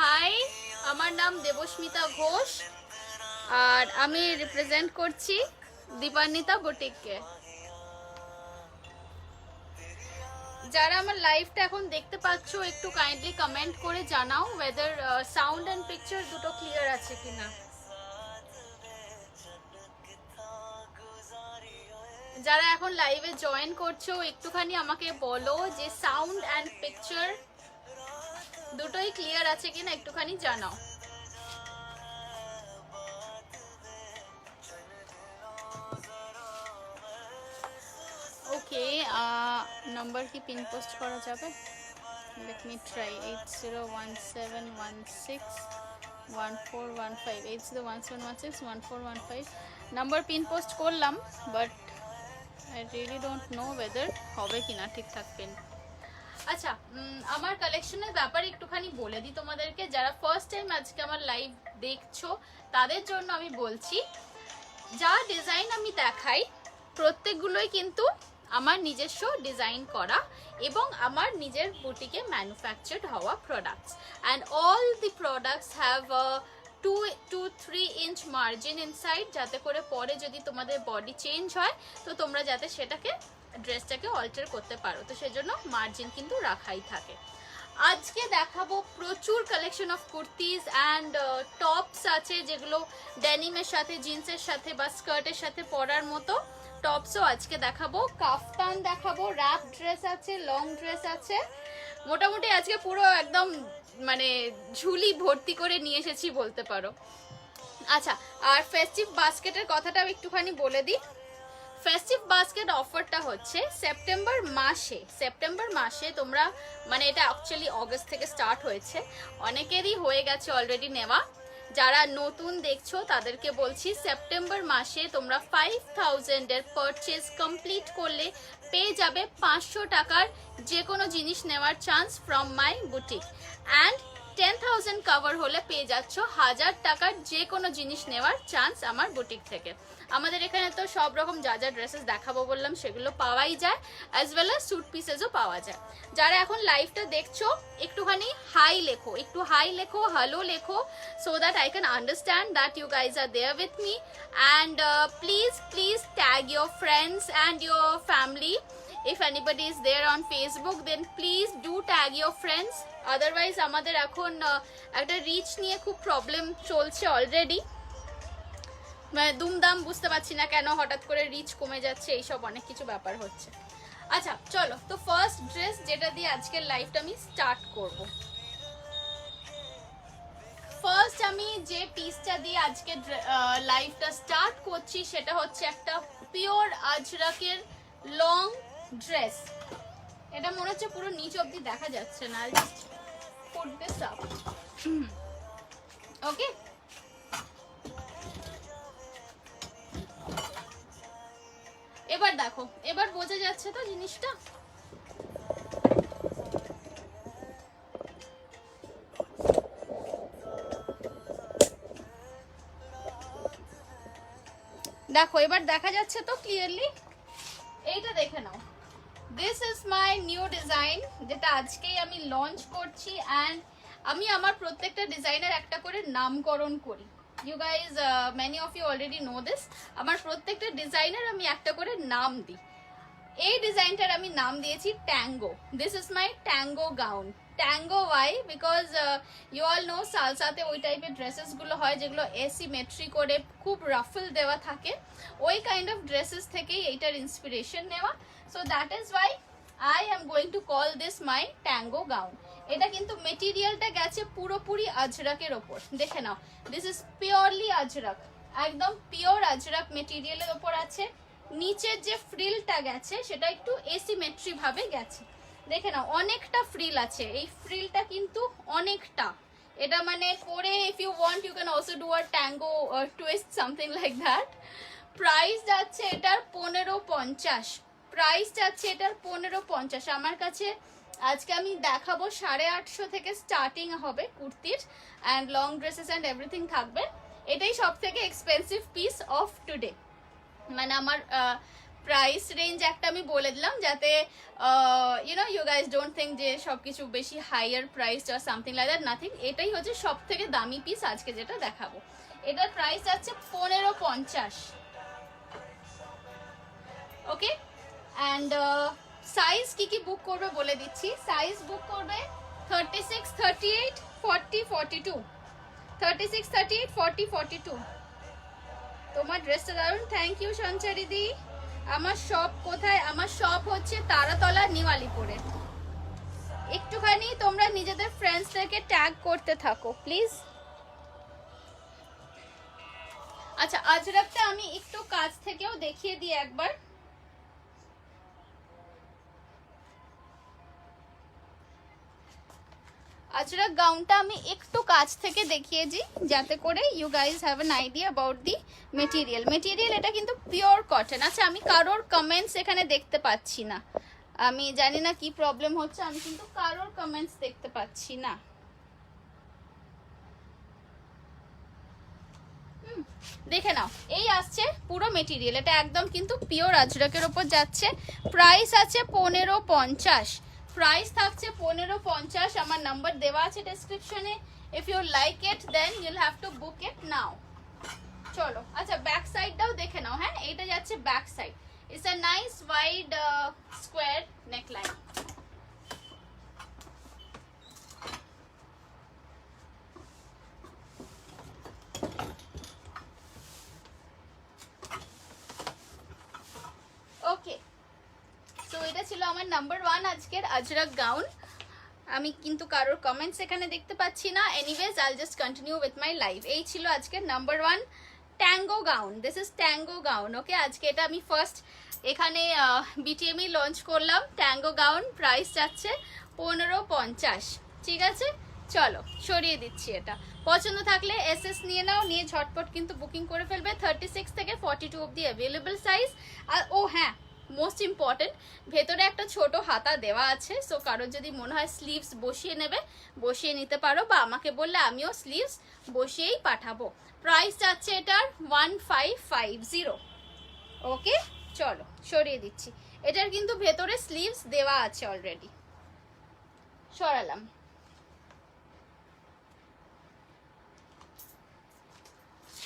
High, আমার নাম দেবস্মিতা ঘোষ আর আমি রিপ্রেজেন্ট করছি দীপান্বিতা বুটিককে। যারা আমার লাইভটা এখন দেখতে পাচ্ছ একটু কাইন্ডলি কমেন্ট করে জানাও ওয়েদার সাউন্ড এন্ড পিকচার দুটো ক্লিয়ার আছে কিনা। যারা এখন লাইভে জয়েন করছো একটুখানি আমাকে বলো যে সাউন্ড এন্ড পিকচার দুটোই ক্লিয়ার আছে কিনা একটুখানি জানাও। ওকে, নাম্বার কি পিন পোস্ট করা যাবে? Let me try 8017161415 8017161415 number pin post করলাম, but I really don't know whether হবে কিনা ঠিকঠাক পিন। আচ্ছা, আমার কালেকশনের ব্যাপারে একটুখানি বলে দিই তোমাদেরকে। যারা ফার্স্ট টাইম আজকে আমার লাইভ দেখছো তাদের জন্য আমি বলছি, যা ডিজাইন আমি দেখাই প্রত্যেকগুলোই কিন্তু আমার নিজস্ব ডিজাইন করা এবং আমার নিজের বুটিকে ম্যানুফ্যাকচার্ড হওয়া products, and all the products have 2-3 inch margin inside, যাতে করে পরে যদি তোমাদের বডি চেঞ্জ হয় তো তোমরা যাতে সেটাকে ড্রেসটাকে অল্টার করতে পারো, তো সেজন্য মার্জিন কিন্তু রাখাই থাকে। আজকে দেখাবো প্রচুর collection of kurtis and tops আছে, যেগুলো ডেনিমের সাথে, জিন্সের সাথে বা স্কার্টের সাথে পরার মতো টপসও আজকে দেখাবো। কাফতান দেখাবো, র্যাপ ড্রেস আছে, লং ড্রেস আছে। মোটামুটি আজকে পুরো একদম মানে ঝুলি ভর্তি করে নিয়ে এসেছি বলতে পারো। আচ্ছা, আর ফেস্টিভ বাস্কেটের কথাটাও একটুখানি বলে দিই। ফেস্টিভ বাস্কেট অফারটা হচ্ছে সেপ্টেম্বর মাসে তোমরা, মানে এটা অ্যাকচুয়ালি অগস্ট থেকে স্টার্ট হয়েছে, অনেকেরই হয়ে গেছে অলরেডি নেওয়া। যারা নতুন দেখছো তাদেরকে বলছি, সেপ্টেম্বর মাসে তোমরা 5000 এর পারচেজ কমপ্লিট করলে পেয়ে যাবে 500 টাকার যে কোনো জিনিস নেওয়ার chance from my boutique, and 10,000 cover হলে পেয়ে যাচ্ছ 1000 টাকার যে কোনো জিনিস নেওয়ার চান্স আমার বুটিক থেকে। আমাদের এখানে তো সব রকম যা যা ড্রেসেস দেখাবো বললাম সেগুলো পাওয়াই যায়, অ্যাজ ওয়েল অ্যাজ স্যুট পিসেসও পাওয়া যায়। যারা এখন লাইভটা দেখছো একটুখানি হাই লেখো, একটু হাই লেখো, হ্যালো লেখো, so that I can understand that you guys are there with me, and please tag your friends and your family. If anybody is there on Facebook, then please do tag your friends. Otherwise আমাদের এখন একটা rich নিয়ে খুব problem চলছে already, মানে দুমদাম বুঝতে পারছি না কেন হঠাৎ করে রিচ কমে যাচ্ছে, এইসব অনেক কিছু ব্যাপার হচ্ছে। আচ্ছা চলো, তো ফার্স্ট ড্রেস যেটা দিয়ে আজকের লাইভটা আমি স্টার্ট করব, ফার্স্ট আমি যে পিসটা দিয়ে আজকে লাইভটা স্টার্ট করছি সেটা হচ্ছে একটা পিওর আজরাকের লং ড্রেস। এটা মনে হচ্ছে পুরো নিচ অবধি দেখা যাচ্ছে না, put this up. ওকে, এবার দেখো, এবার বোঝা যাচ্ছে তো জিনিসটা। দেখো এবার দেখা যাচ্ছে তো ক্লিয়ারলি, এইটা দেখে নাও। This is my new design, যেটা আজকেই আমি লঞ্চ করছি, অ্যান্ড আমি আমার প্রত্যেকটা ডিজাইনের একটা করে নামকরণ করি। You guys, many of you already know this. আমার প্রত্যেকটা ডিজাইনের আমি একটা করে নাম দিই। এই ডিজাইনটার আমি নাম দিয়েছি tango. This is my tango gown. Tango why? Because you all know সালসাতে ওই টাইপের ড্রেসেসগুলো হয় যেগুলো এসিমেট্রি করে খুব রাফল দেওয়া থাকে, ওই কাইন্ড অফ ড্রেসেস থেকেই এইটার ইন্সপিরেশন নেওয়া। So that is Y I am going to call this my tango gown. এটা কিন্তু মেটেরিয়ালটা গেছে পুরোপুরি আজরাকের ওপর, দেখে নাও। দিস ইজ পিওরলি আজরাক, একদম পিওর আজরাক মেটেরিয়ালের ওপর আছে। নিচের যে ফ্রিলটা গেছে সেটা একটু এসিমেট্রি ভাবে গেছে, দেখে নাও অনেকটা ফ্রিল আছে। এই ফ্রিলটা কিন্তু অনেকটা, এটা মানে পরে if you want you can also do a tango twist something like that. Price যাচ্ছে এটার 1550, প্রাইস যাচ্ছে এটার 1550। আমার কাছে আজকে আমি দেখাবো 850 থেকে স্টার্টিং হবে কুর্তির, and long dresses and everything থাকবে। এটাই সব থেকে এক্সপেন্সিভ পিস অফ টুডে, মানে আমার প্রাইস রেঞ্জ একটা আমি বলে দিলাম যাতে ইউ গাইজ ডোন্ট থিঙ্ক যে সবকিছু বেশি হাইয়ার প্রাইস আর সামথিং লাইক দ্যাট, নাথিং। এটাই হচ্ছে সব থেকে দামি পিস আজকে যেটা দেখাবো। এটার প্রাইস যাচ্ছে 1550। ওকে, অ্যান্ড সাইজ কি বুক করবে বলে দিচ্ছি। সাইজ বুক করবে 36, 38, 40, 42। 36, 38, 40, 42। তোমার ড্রেসটা দারুন, থ্যাংক ইউ সঞ্চারিদি। আমার শপ কোথায়? আমার শপ হচ্ছে তারাতলা, নিউ আলিপুরে। একটুখানি তোমরা নিজেদের ফ্রেন্ডসদেরকে ট্যাগ করতে থাকো প্লিজ। আচ্ছা, আজরাকটা আমি একটু কাছ থেকেও দেখিয়ে দিই একবার। আজরাক গাউনটা আমি একটু কাছ থেকে দেখিয়ে দিই যাতে করে you guys have an idea about the material. Material এটা কিন্তু পিওর কটন। আচ্ছা, আমি কারোর কমেন্টস এখানে দেখতে পাচ্ছি না, আমি জানি না কি প্রবলেম হচ্ছে, আমি কিন্তু কারোর কমেন্টস দেখতে পাচ্ছি না। দেখে নাও, এই আসছে পুরো মেটেরিয়াল, এটা একদম কিন্তু পিওর আজরাকের ওপর যাচ্ছে। প্রাইস আছে 1550। প্রাইস থাকছে 1550। আমার নাম্বার দেওয়া আছে ডেসক্রিপশনে। If you like it then you'll have to book it now. চলো, আচ্ছা ব্যাক সাইডটাও দেখে নাও। হ্যাঁ, এটা যাচ্ছে back side. It's a nice wide square neckline. Okay, so এটা ছিল আমার নাম্বার 1 আজকের আজরাক গাউন। আমি কিন্তু কারোর কমেন্টস এখানে দেখতে পাচ্ছি না। Anyways I'll just continue with my live. এই ছিল আজকের number 1 tango gown. This is tango gown. Okay, আজকে এটা আমি ফার্স্ট এখানে বিটিএমই লঞ্চ করলাম। ট্যাঙ্গো গাউন, প্রাইস যাচ্ছে 1550। ঠিক আছে, চলো সরিয়ে দিচ্ছি। এটা পছন্দ থাকলে এসএস নিয়ে নাও, নিয়ে ঝটপট কিন্তু বুকিং করে ফেলবে। 36 থেকে 42 অবধি অ্যাভেলেবল সাইজ। আর ও হ্যাঁ, মোস্ট ইম্পর্টেন্ট, ভেতরে একটা ছোট হাতা দেওয়া আছে। সো কারোর যদি মনে হয় স্লিভস বসিয়ে নেবে, বসিয়ে নিতে পারো, বা আমাকে বললে আমিও স্লিভস বসিয়েই পাঠাবো। প্রাইস যাচ্ছে এটার 1550। ওকে, চলো সরিয়ে দিচ্ছি। এটার কিন্তু ভেতরে স্লিভস দেওয়া আছে অলরেডি। সরালাম।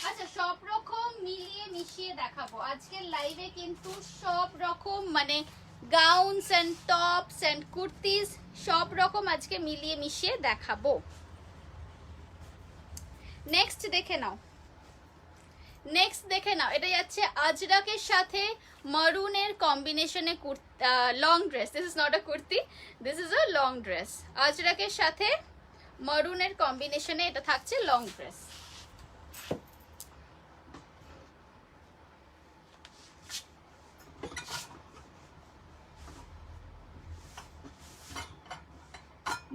আচ্ছা, সব রকম মিলিয়ে মিশিয়ে দেখাবো আজকের লাইভে, কিন্তু সব রকম মানে gowns and tops and kurtis সব রকম আজকে মিলিয়ে মিশিয়ে দেখাবো। নেক্সট দেখে নাও, নেক্সট দেখে নাও। এটা যাচ্ছে আজরাকের সাথে মারুনের কম্বিনেশনে long dress. This is not a kurti, this is a long dress. আজরাকের সাথে মারুনের কম্বিনেশনে এটা থাকছে লং ড্রেস।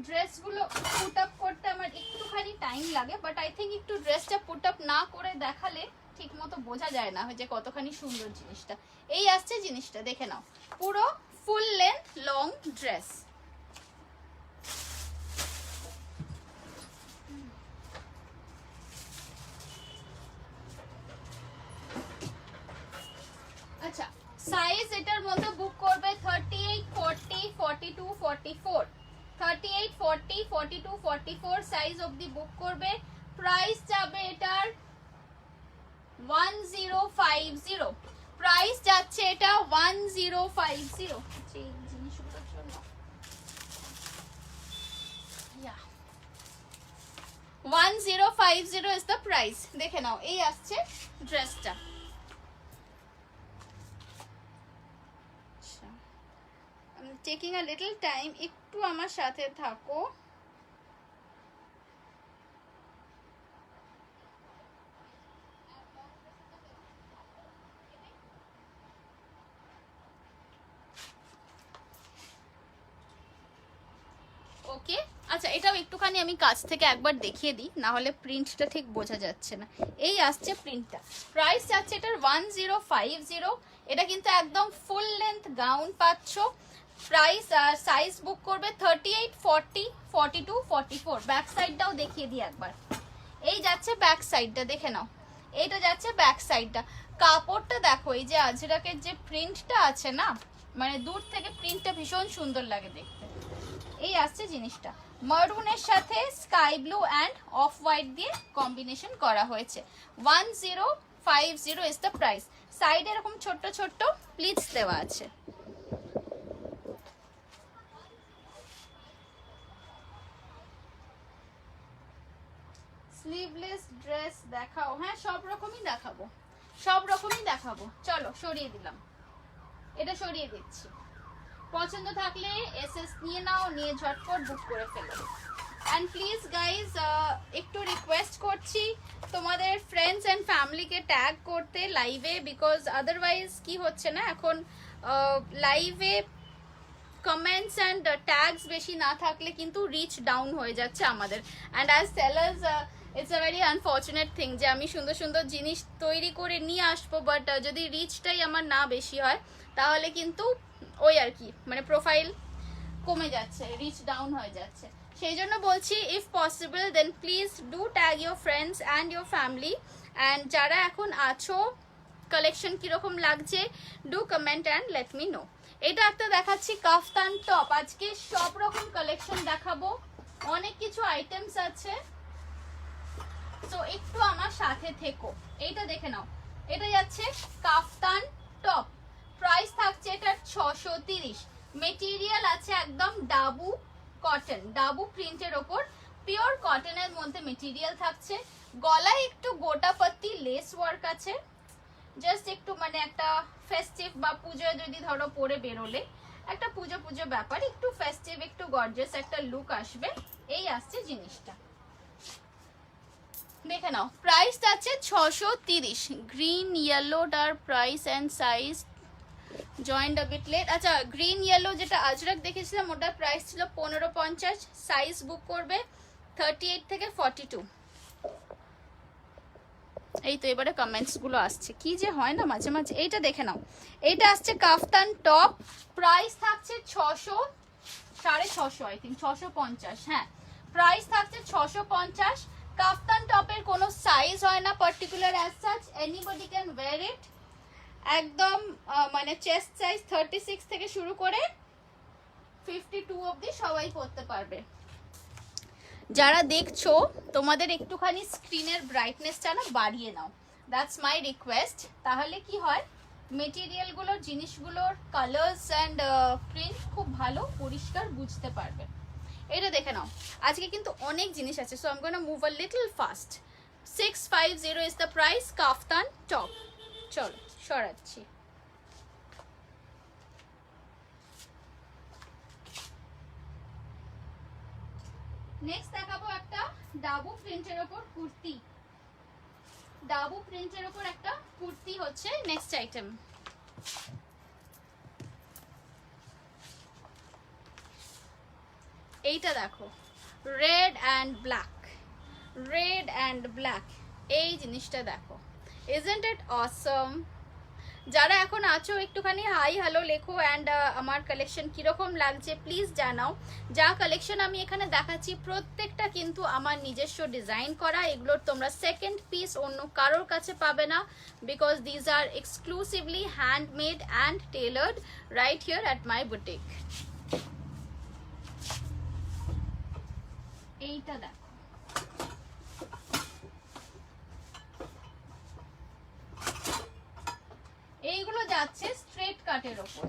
ড্রেসগুলো পুট আপ করতে আমার একটুখানি টাইম লাগে, বাট আই থিঙ্ক একটু ড্রেসটা পুট আপ না করে দেখালে ঠিক মতো বোঝা যায় না যে কতখানি সুন্দর জিনিসটা। এই আসছে জিনিসটা, দেখে নাও, পুরো ফুল লেন্থ লং ড্রেস। আচ্ছা, সাইজ এটার মধ্যে বুক করবে 38, 40, 42, 44। 38, 40, 42, 44 সাইজ অবধি বুক করবে। প্রাইস যাবে এটার 1050। প্রাইস যাচ্ছে এটা 1050। এই জিনিসগুলোর জন্য 1050 ইজ দ্য প্রাইস। দেখে নাও, এই আসছে ড্রেসটা। টেকিং আ লিটল টাইম, একটু আমার সাথে থাকো। ওকে, আচ্ছা এটাও একটুখানি আমি কাছ থেকে একবার দেখিয়ে দিই, না হলে প্রিন্টটা ঠিক বোঝা যাচ্ছে না। এই আসছে প্রিন্টটা। প্রাইস যাচ্ছে এটার 1050। এটা কিন্তু একদম ফুল লেন্থ গাউন পাচ্ছ। প্রাইস আর সাইজ বুক করবে 38, 40, 42, 44। ব্যাক সাইডটাও দেখিয়ে দিই একবার। এই যাচ্ছে ব্যাক সাইডটা, দেখে নাও। এটা যাচ্ছে ব্যাক সাইডটা। কাপড়টা দেখো, এই যে আজরাকের যে প্রিন্টটা আছে না, মানে দূর থেকে প্রিন্টটা ভীষণ সুন্দর লাগে দেখতে। এই আসছে জিনিসটা, মারুনের সাথে sky blue and off white দিয়ে কম্বিনেশন করা হয়েছে। 1050 ইজ দ্য প্রাইস। সাইডে এরকম ছোট্ট ছোট্ট প্লিটস দেওয়া আছে। স্লিভলেস ড্রেস দেখাও। হ্যাঁ, সব রকমই দেখাবো, সব রকমই দেখাবো। চলো সরিয়ে দিলাম, এটা সরিয়ে দিচ্ছি। পছন্দ থাকলে এসএস নিয়ে নাও, নিয়ে ঝটপট বুক করে ফেলো। অ্যান্ড প্লিজ গাইজ, একটু রিকোয়েস্ট করছি তোমাদের ফ্রেন্ডস অ্যান্ড ফ্যামিলিকে ট্যাগ করতে লাইভে, বিকজ আদারওয়াইজ কি হচ্ছে না, এখন লাইভে কমেন্টস অ্যান্ড ট্যাগস বেশি না থাকলে কিন্তু রিচ ডাউন হয়ে যাচ্ছে আমাদের। And as sellers it's a very unfortunate thing যে আমি সুন্দর সুন্দর জিনিস তৈরি করে নিয়ে আসবো, বাট যদি রিচটাই আমার না বেশি হয় তাহলে কিন্তু ওই আর কি, মানে প্রোফাইল কমে যাচ্ছে, রিচ ডাউন হয়ে যাচ্ছে। সেই জন্য বলছি, if possible then please do tag your friends and your family. And যারা এখন আছো, কালেকশন কীরকম লাগছে do comment and let me know. এটা একটা দেখাচ্ছি কাফতান টপ। আজকে সব রকম কালেকশন দেখাবো, অনেক কিছু আইটেমস আছে, তো একটু আমার সাথে থেকো। এইটা দেখে নাও, এটা যাচ্ছে কাফতান টপ। প্রাইস থাকছে এটার 630। মেটেরিয়াল আছে একদম ডাবু কটন, ডাবু প্রিন্টের ওপর পিওর কটনের মধ্যে মেটেরিয়াল থাকছে। গলায় একটু গোটাপত্তি লেস ওয়ার্ক আছে, জাস্ট একটু মানে একটা ফেস্টিভ বা পুজোয় যদি ধরো পরে বেরোলে একটা পুজো পুজো ব্যাপার, একটু ফেস্টিভ একটু গর্জিয়াস একটা লুক আসবে। এই আসছে জিনিসটা, দেখে নাও। প্রাইস আছে 630। গ্রিন ইয়েলোটার price and size joint a bit late. আচ্ছা, গ্রিন ইয়েলো যেটা আজরাক দেখেছিলাম ওটার প্রাইস ছিল 1550। সাইজ বুক করবে 38 থেকে 42। এই তো এবারে কমেন্টস গুলো আসছে, কি যে হয় না মাঝে মাঝে। এইটা দেখে নাও, এইটা আসছে কাফতান টপ। প্রাইস থাকছে 600, 650 আই থিঙ্ক, 650। হ্যাঁ, প্রাইস থাকছে 650। কাফতান টপের কোনো সাইজ হয় না particular as such, anybody can wear it. একদম মানে চেস্ট সাইজ 36 থেকে শুরু করে 52 অবধি সবাই পরতে পারবে। যারা দেখছো তোমাদের একটুখানি স্ক্রিনের ব্রাইটনেসটা না বাড়িয়ে নাও, দ্যাটস মাই রিকোয়েস্ট। তাহলে কি হয়, মেটেরিয়ালগুলোর জিনিসগুলোর কালার্স অ্যান্ড প্রিন্ট খুব ভালো পরিষ্কার বুঝতে পারবে। এটা দেখে নাও, আজকে কিন্তু অনেক জিনিস আছে, so I am gonna move a little fast. 650 is the price, kaftan top. চলো সরাচ্ছি। নেক্সট দেখাবো একটা ডাবু প্রিন্টের ওপর কুর্তি। ডাবু প্রিন্টের ওপর একটা কুর্তি হচ্ছে নেক্সট আইটেম। এইটা দেখো, red and black, red and black. এই জিনিসটা দেখো, ইজন্ট ইট অসম? যারা এখন আছো একটুখানি হাই হ্যালো লেখো অ্যান্ড আমার কালেকশন কীরকম লাগছে প্লিজ জানাও। যা কালেকশন আমি এখানে দেখাচ্ছি প্রত্যেকটা কিন্তু আমার নিজস্ব ডিজাইন করা, এগুলোর তোমরা সেকেন্ড পিস অন্য কারোর কাছে পাবে না, because these are exclusively handmade and tailored right here at my boutique. এইটা দেখো, এইগুলো যাচ্ছে স্ট্রেট কাটের ওপর,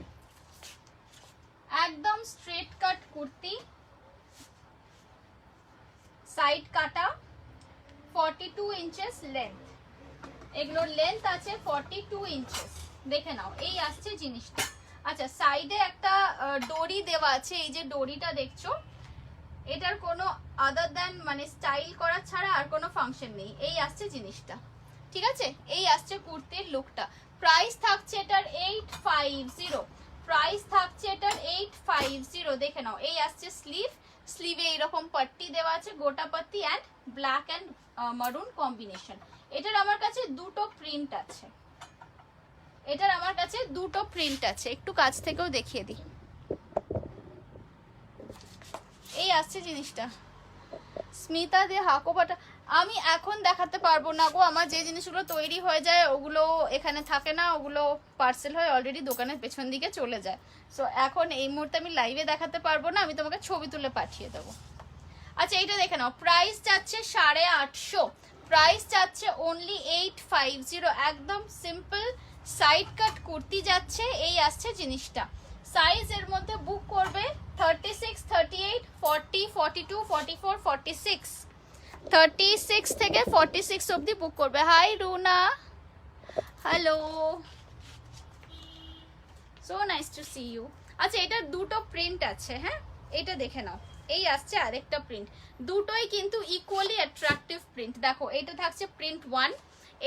একদম স্ট্রেট কাট কুর্তি, সাইড কাটা, 42 ইঞ্চেস লেন্থ। এগুলোর লেন্থ আছে 42 ইঞ্চেস। দেখে নাও, এই আসছে জিনিসটা। আচ্ছা, সাইডে একটা দড়ি দেওয়া আছে, এই যে দড়িটা দেখছো, এটার কোনো আদার দ্যান মানে স্টাইল করা ছাড়া আর কোনো ফাংশন নেই। এই আসছে জিনিসটা, ঠিক আছে? এই আসছে কুর্তির লুকটা। প্রাইস থাকছে এটার 850। প্রাইস থাকছে এটার 850। দেখে নাও, এই আসছে স্লিভ, স্লিভে এইরকম পাট্টি দেওয়া আছে, গোটা পাত্তি and black and maroon combination. এটার আমার কাছে দুটো প্রিন্ট আছে, এটার আমার কাছে দুটো প্রিন্ট আছে, একটু কাছ থেকেও দেখিয়ে দিই। এই আসছে জিনিসটা, স্মিতা দিয়ে হাকোবাটা আমি এখন দেখাতে পারবো না গো, আমার যে জিনিসগুলো তৈরি হয়ে যায় ওগুলো এখানে থাকে না, ওগুলো পার্সেল হয়ে অলরেডি দোকানের পেছন দিকে চলে যায়। সো এখন এই মুহূর্তে আমি লাইভে দেখাতে পারবো না, আমি তোমাকে ছবি তুলে পাঠিয়ে দেবো। আচ্ছা এইটা দেখে নাও, প্রাইস যাচ্ছে 850, প্রাইস যাচ্ছে অনলি 850, একদম সিম্পল সাইড কাট কুর্তি যাচ্ছে। এই আসছে জিনিসটা, সাইজ এর মধ্যে বুক করবে 36, 38, 40, 42, 44, 46, 36 থেকে 46 অবধি বুক করবে। Hi Runa, hello, so nice to see you. আচ্ছা এটা দুটো প্রিন্ট আছে, হ্যাঁ এটা দেখে নাও। এই আসছে আরেকটা প্রিন্ট, দুটোই কিন্তু ইকুয়ালি অ্যাট্রাকটিভ প্রিন্ট। দেখো এইটা থাকছে প্রিন্ট 1,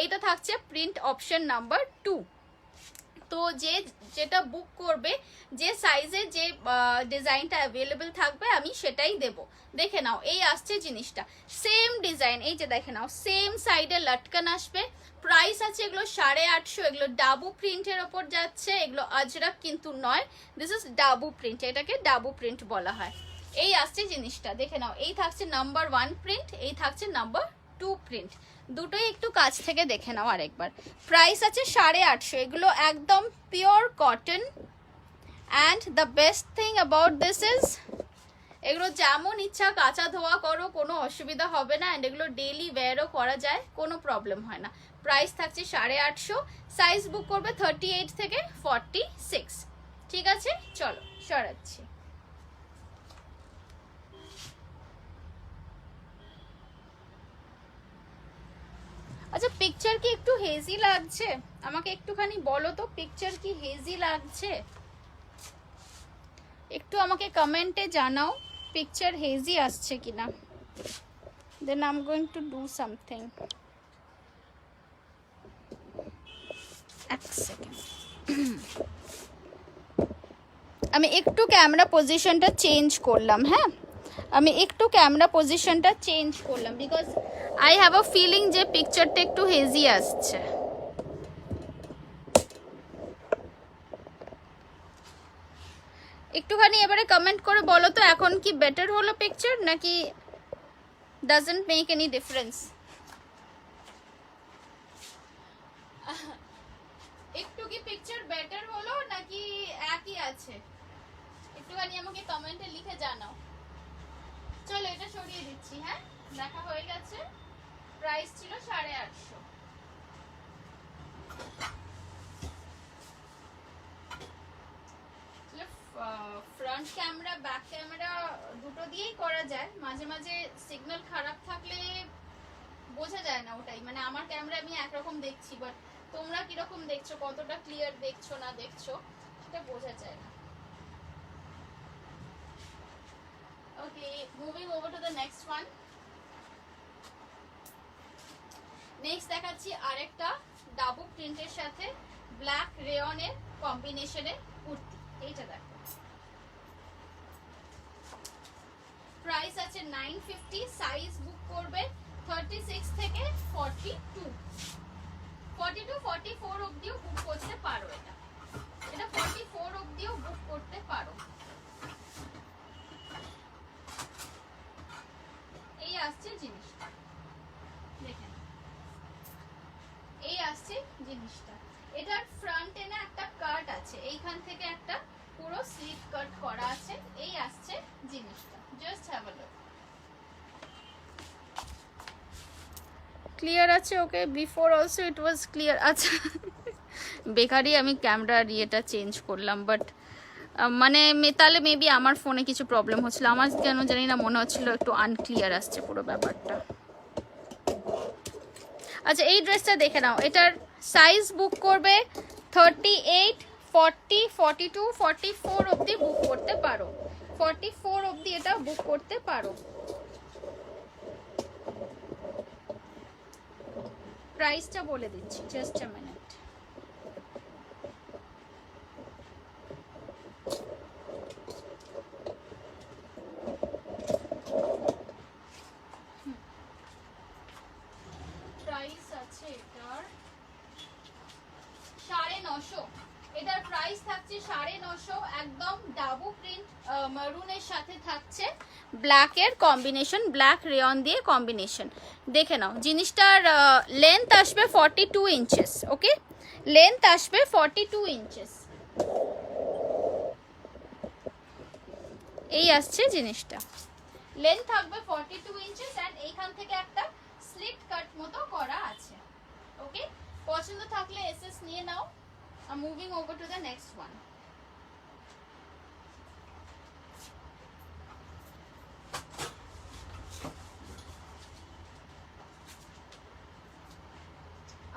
এইটা থাকছে প্রিন্ট অপশন নাম্বার 2। তো যেটা বুক করবে, যে সাইজে যে ডিজাইনটা অ্যাভেলেবল থাকবে আমি সেটাই দেব। দেখে নাও এই আসছে জিনিসটা, সেম ডিজাইন, এই যে দেখে নাও সেম সাইডে লটকান আসবে। প্রাইস আছে এগুলো 850, এগুলো ডাবু প্রিন্টের ওপর যাচ্ছে, এগুলো আজরাক কিন্তু নয়, দিস ইজ ডাবু প্রিন্ট, এটাকে ডাবু প্রিন্ট বলা হয়। এই আসছে জিনিসটা, দেখে নাও এই থাকছে নাম্বার 1 প্রিন্ট, এই থাকছে নাম্বার 2 প্রিন্ট, দুটোই একটু কাছ থেকে দেখে নাও আরেকবার। প্রাইস আছে 850, এগুলো একদম pure cotton. And the best thing about this is এগুলো যেমন ইচ্ছা কাঁচা ধোয়া করো, কোনো অসুবিধা হবে না। অ্যান্ড এগুলো ডেইলি ওয়্যারও করা যায়, কোনো প্রবলেম হয় না। প্রাইস থাকছে 850, সাইজ বুক করবে 38 থেকে 46। ঠিক আছে, চলো সরাচ্ছি। আচ্ছা পিকচার কি একটু হেজি লাগছে? আমাকে একটুখানি বলো তো, পিকচার কি হেজি লাগছে? একটু আমাকে কমেন্টে জানাও পিকচার হেজি আসছে কিনা, then I am going to do something. এক সেকেন্ড, আমি একটু ক্যামেরা পজিশনটা চেঞ্জ করলাম। হ্যাঁ আমি একটু ক্যামেরা পজিশনটা চেঞ্জ করলাম, because I have a feeling যে পিকচারটা একটু হেজি আসছে। একটুখানি এবারে কমেন্ট করে বলো তো এখন কি বেটার হলো পিকচার, নাকি ডাজন্ট মেক এনি ডিফারেন্স? একটু কি পিকচার বেটার হলো নাকি একই আছে? একটুখানি আমাকে কমেন্টে লিখে জানাও। চলো এটা সরিয়ে দিচ্ছি। হ্যাঁ দেখা হয়ে গেছে, প্রাইস ছিল 850। ফ্রন্ট ক্যামেরা ব্যাক ক্যামেরা দুটো দিয়েই করা যায়, মাঝে মাঝে সিগন্যাল খারাপ থাকলে বোঝা যায় না ওটাই, মানে আমার ক্যামেরা আমি একরকম দেখছি, বাট তোমরা কিরকম দেখছো, কতটা ক্লিয়ার দেখছো না দেখছো সেটা বোঝা যায় না। Okay, moving over to the next one. Next দেখাচ্ছি আরেকটা ডাবু প্রিন্টের সাথে ব্ল্যাক রেয়নের কম্বিনেশনের কুর্তি। এইটা দেখো, প্রাইস আছে 950, সাইজ বুক করবে 36 থেকে 42, 44 অবধিও বুক করতে পারো। এটা 44 অবধিও বুক করতে পারো। এই আসছে জিনিসটা, দেখেন এই আসছে জিনিসটা। এটার ফ্রন্টে না একটা কাট আছে, এইখান থেকে একটা পুরো স্লিপ কাট করা আছে। এই আসছে জিনিসটা, just have a look. Clear আছে? Okay, before also it was clear. আচ্ছা বেকারই আমি ক্যামেরার ইয়েটা চেঞ্জ করলাম, বাট মানে তাহলে মেবি আমার ফোনে কিছু প্রবলেম হচ্ছিল, আমার কেন জানি না মনে হচ্ছিল একটু আনক্লিয়ার আসছে পুরো ব্যাপারটা। আচ্ছা এই ড্রেসটা দেখে নাও, এটার সাইজ বুক করবে 38, 40, 42, 44 অবধি বুক করতে পারো। 44 অবধি এটা বুক করতে পারো। প্রাইসটা বলে দিচ্ছি, জাস্ট আ মিনিট। প্রাইস আছে এটার 950। এটার প্রাইস থাকছে 950, একদম ডাবু প্রিন্ট মারুনের সাথে থাকছে ব্ল্যাকের কম্বিনেশন, ব্ল্যাক রেয়ন দিয়ে কম্বিনেশন। দেখে নাও জিনিসটার লেন্থ আসবে 42 ইঞ্চেস। ওকে, লেন্থ আসবে 42 ইঞ্চেস। এই আসছে জিনিসটা, লেন্থ থাকবে 42 ইঞ্চেস অ্যান্ড এইখান থেকে একটা স্লিট কাট মতো করা আছে। ওকে, পছন্দ থাকলে এসএস নিয়ে নাও। I'm moving over to the next one.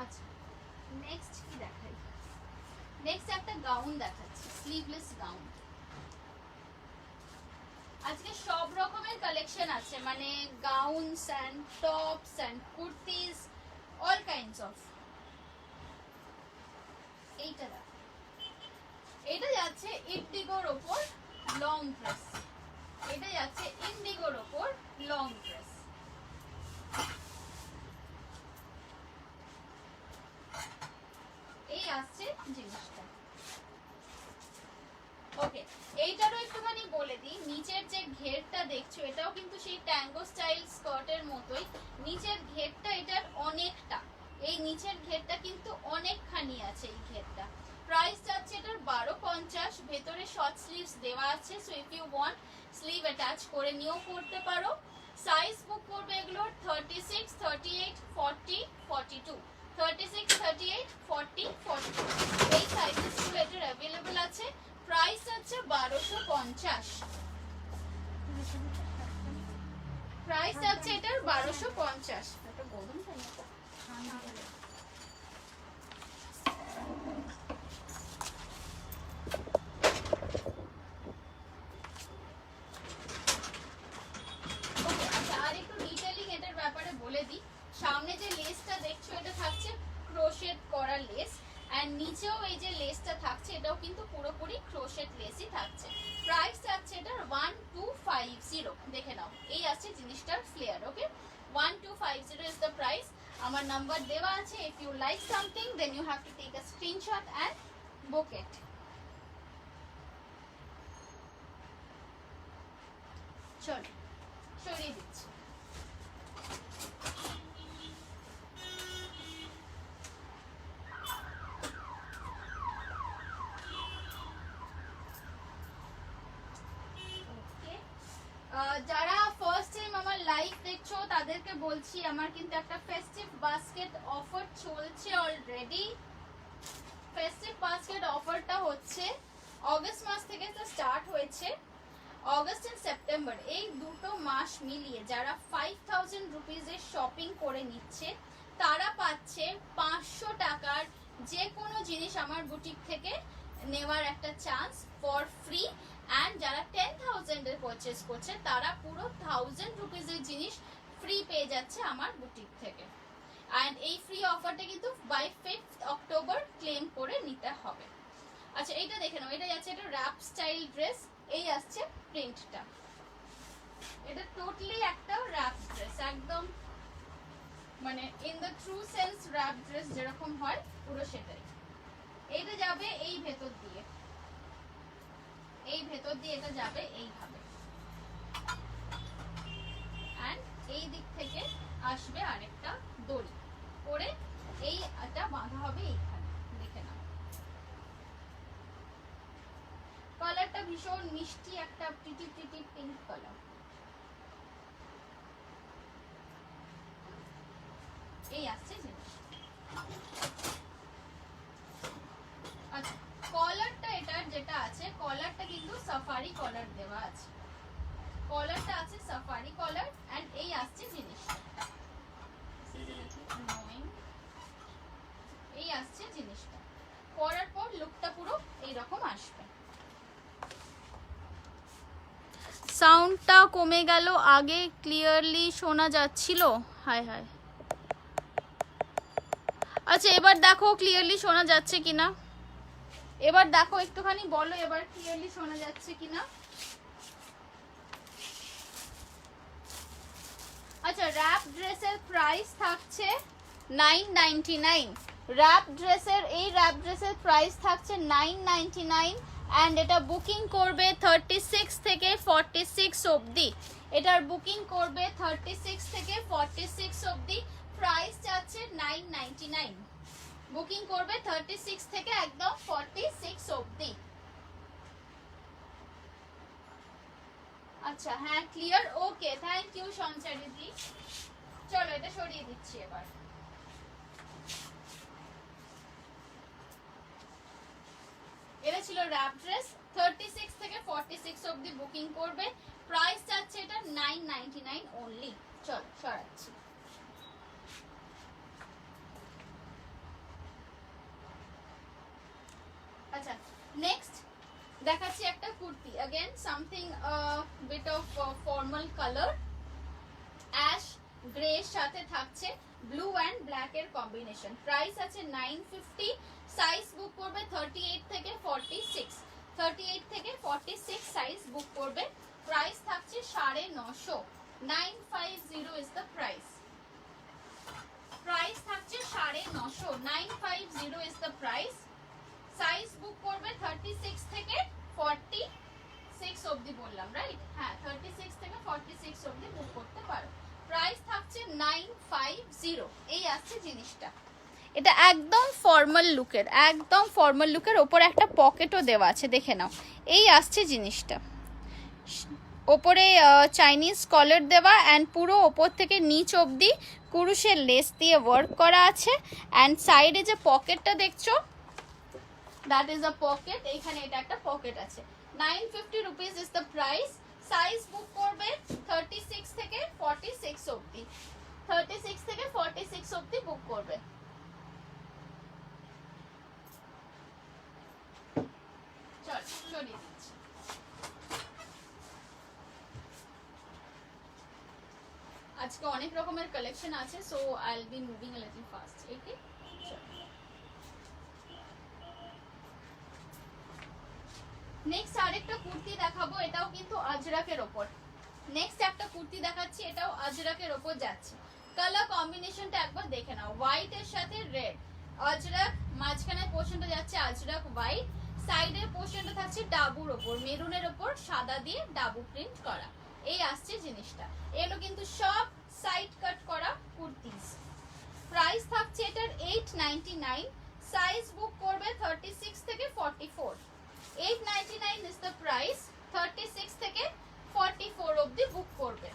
আচ্ছা, নেক্সট কি দেখাই? নেক্সট একটা গাউন দেখাচ্ছি, স্লিভলেস গাউন। আজকে সব রকমের কালেকশন আছে, মানে gowns and tops and kurtis, all kinds of. এইটা দেখ, এটা যাচ্ছে ইন্ডিগোর ওপর লং ড্রেস, এটা যাচ্ছে ইন্ডিগোর ওপর লং ড্রেস। এই আসছে জিনিসটা। ওকে, এইটারও একটুখানি বলে দিই, নিচের যে ঘেরটা দেখছো এটাও কিন্তু সেই ট্যাঙ্গো স্টাইল স্কার্টের মতোই। নিচের ঘেরটা এটার অনেকটা, এই নিচের ঘেরটা কিন্তু অনেকখানি আছে এই ঘেরটা। প্রাইস যাচ্ছে এটার 1250, ভেতরে শর্ট স্লিভস দেওয়া আছে, so if you want sleeve attach করে নিয়েও পরতে পারো। সাইজ বুক করবে এগুলোর 36, 38, 40, 42, 36, 38, 40, 42 এই সাইজেসগুলো এটার অ্যাভেলেবল আছে। প্রাইস আছে 1250, প্রাইস আছে এটার 1250। এটা গরম তাই না? সামনে যে লেসটা দেখছো এটা থাকছে ক্রোশেট করা লেস, এন্ড নিচেও এই যে লেসটা থাকছে এটাও কিন্তু পুরোপুরি ক্রোশেট লেসই থাকছে। প্রাইস আছে এটার 1250। দেখে নাও, এই আছে জিনিসটার flare. Okay, 1250 is the price. আমার নাম্বার দেওয়া আছে, if you like something then you have to take a screenshot and book it. চলো সরিয়ে দিচ্ছি। যারা ফার্স্ট টাইম আমার লাইভ দেখছো তাদেরকে বলছি, আমার কিন্তু একটা ফেস্টিভ বাস্কেট অফার চলছে অলরেডি। ফেস্টিভ বাস্কেট অফারটা হচ্ছে অগস্ট মাস থেকে স্টার্ট হয়েছে। অগস্ট এন্ড সেপ্টেম্বর এই দুটো মাস মিলিয়ে যারা 5000 রুপিজের শপিং করে নিচ্ছে তারা পাচ্ছে 500 টাকার যে কোনো জিনিস আমার বুটিক থেকে নেওয়ার একটা চান্স ফর ফ্রি। অ্যান্ড যারা 10,000 এর পারচেস করছে তারা পুরো 1000 রুপিজের জিনিস ফ্রি পেয়ে যাচ্ছে আমার বুটিক থেকে। অ্যান্ড এই ফ্রি অফারটা কিন্তু বাই 5th অক্টোবর ক্লেম করে নিতে হবে। আচ্ছা, এইটা দেখে নাও, এটা যাচ্ছে একটা র্যাপ স্টাইল ড্রেস। এই আসছে প্রিন্টটা, এটা টোটালি একটা র্যাপ ড্রেস, একদম মানে in the true sense wrap dress যেরকম হয় পুরো সেটাই। এইটা যাবে এই ভেতর দিয়ে, এই ভেতর দিয়ে এটা যাবে এইভাবে, এন্ড এই দিক থেকে আসবে আরেকটা দড়ি করে এইটা বাঁধা হবে এইখানে। দেখে নাও, কালারটা ভীষণ মিষ্টি একটা প্রিটি প্রিটি পিঙ্ক কালার। এই আসছে জিনিস। আচ্ছা, কলারটা এটার যেটা আছে, কলারটা কিন্তু সাফারি কলার দেওয়া আছে, কলারটা আছে সাফারি কলার। এন্ড এই আসছে জিনিসটা, এই আসছে জিনিসটা। পরার পর লুকটা পুরো এইরকম আসবে। সাউন্ডটা কমে গেল, আগে ক্লিয়ারলি শোনা যাচ্ছিল। হায় হায়। আচ্ছা, এবার দেখো ক্লিয়ারলি শোনা যাচ্ছে কিনা, এবার দেখো একটুখানি বলো এবার ক্লিয়ারলি শোনা যাচ্ছে কিনা। আচ্ছা, র্যাপ ড্রেসের প্রাইস থাকছে 999। র্যাপ ড্রেসের, এই র্যাপ ড্রেসের প্রাইস থাকছে 999 অ্যান্ড এটা বুকিং করবে 36 থেকে 46 অবধি। এটার বুকিং করবে 36 থেকে 46 অবধি। প্রাইস চাচ্ছে 999। বুকিং করবে 36 থেকে একদম 46 অবধি। আচ্ছা হ্যাঁ ক্লিয়ার, ওকে থ্যাংক ইউ সঞ্চয় দিদি। চলো এটা সরিয়ে দিচ্ছি এবার। এটা ছিল র্যাপ ড্রেস, 36 থেকে 46 অবধি বুকিং করবে। প্রাইস চাচ্ছে এটা 999 অনলি। চলো সরাচ্ছি। আচ্ছা নেক্সট দেখাচ্ছি একটা kurti, again something bit of formal colour, ash grey সাথে থাকছে ব্লু অ্যান্ড ব্ল্যাক এর কম্বিনেশন। প্রাইস আছে 950। সাইজ বুক করবে 38 থেকে 46, 38 থেকে 46 সাইজ বুক করবে। প্রাইস থাকছে 950, 950 ইজ দ্য প্রাইস। প্রাইস থাকছে 950, 950 is the price. Size book করবে 36 থেকে 46 অবধি বললাম রাইট? হ্যাঁ 36 থেকে 46 অবধি বুক করতে পারো। প্রাইস থাকছে 950। এই আসছে জিনিসটা, এটা একদম ফর্মাল লুকের, একদম ফর্মাল লুকের ওপরে একটা পকেটও দেওয়া আছে, দেখে নাও। এই আসছে জিনিসটা, ওপরে চাইনিজ কলার দেওয়া অ্যান্ড পুরো ওপর থেকে নিচ অবধি কুরুশের লেস দিয়ে ওয়ার্ক করা আছে। অ্যান্ড সাইডে যে পকেটটা দেখছো দ্যাট ইজ আ পকেট, এইখানে এটা একটা পকেট আছে। 950 rupees is the price. Size book করবে 36 থেকে 46 অবধি, 36 থেকে 46 অবধি বুক করবে। চল সরিয়ে দিচ্ছি। আজকে অনেক রকমের কালেকশন আছে, so I will be moving a little fast. Okay next আরেকটা কুর্তি দেখাবো, এটাও কিন্তু আজরাকের ওপর। নেক্সট একটা কুর্তি দেখাচ্ছি, এটাও আজরাকের ওপর যাচ্ছে। কালার কম্বিনেশনটা একবার দেখে নাও, হোয়াইট এর সাথে রেড, আজরাক মাঝখানে পোর্শনটা যাচ্ছে আজরাক হোয়াইট, সাইডের পোর্শনটা থাকছে ডাবুর ওপর, মেরুনের ওপর সাদা দিয়ে ডাবু প্রিন্ট করা। এই আসছে জিনিসটা, এগুলো কিন্তু সব সাইড কাট করা কুর্তিজ। প্রাইস থাকছে এটার 899। সাইজ বুক করবে 36 থেকে 44, 899 is the price। 36 থেকে 44 অবধি বুক করবে।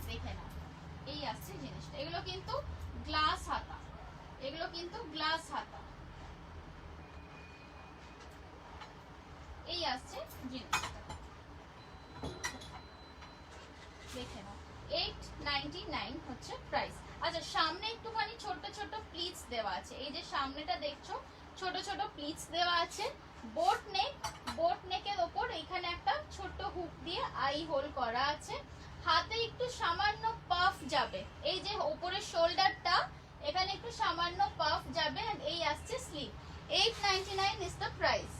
দেখে নাও এই আসছে জিনিসটা, এগুলো কিন্তু গ্লাস হাতা, এগুলো কিন্তু গ্লাস হাতা। এই আসছে জিনিসটা, দেখে নাও 899 হচ্ছে প্রাইস। আচ্ছা সামনে একটুখানি ছোট ছোট প্লিটস দেওয়া আছে, এই যে সামনেটা দেখছো ছোট ছোট প্লিটস দেওয়া আছে। বোট নেক, বোট নেকের ওপর এখানে একটা ছোট হুক দিয়ে আই হোল করা আছে। হাতে একটু সামান্য পাফ যাবে, এই যে ওপরের শোল্ডারটা এখানে একটু সামান্য পাফ যাবে। এই আসছে sleeve. 899 is the price,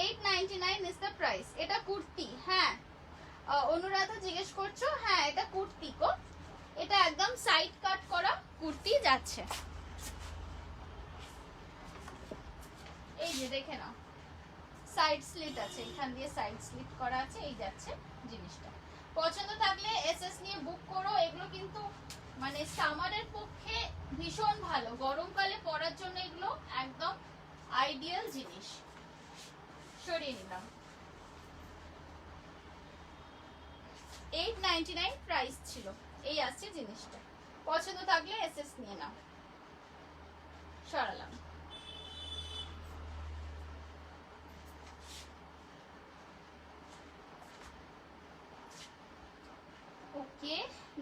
899 is the price. এটা কুর্তি, হ্যাঁ অনুরাধা জিজ্ঞেস করছো, হ্যাঁ এটা কুর্তি গো, এটা একদম সাইড কাট করা কুর্তি যাচ্ছে। এই যে দেখে নাও সাইড স্লিট আছে, এখান দিয়ে সাইড স্লিট করা আছে। এই যাচ্ছে জিনিসটা, পছন্দ থাকলে এসএস নিয়ে বুক করো। এগুলো কিন্তু মানে সামারের পক্ষে ভীষণ ভালো, গরমকালে পরার জন্য এগুলো একদম আইডিয়াল জিনিস। সরিয়ে নিলাম। 899 প্রাইস ছিল। এই আসছে জিনিসটা, পছন্দ থাকলে এসএস নিয়ে নাও। সরালাম। ওকে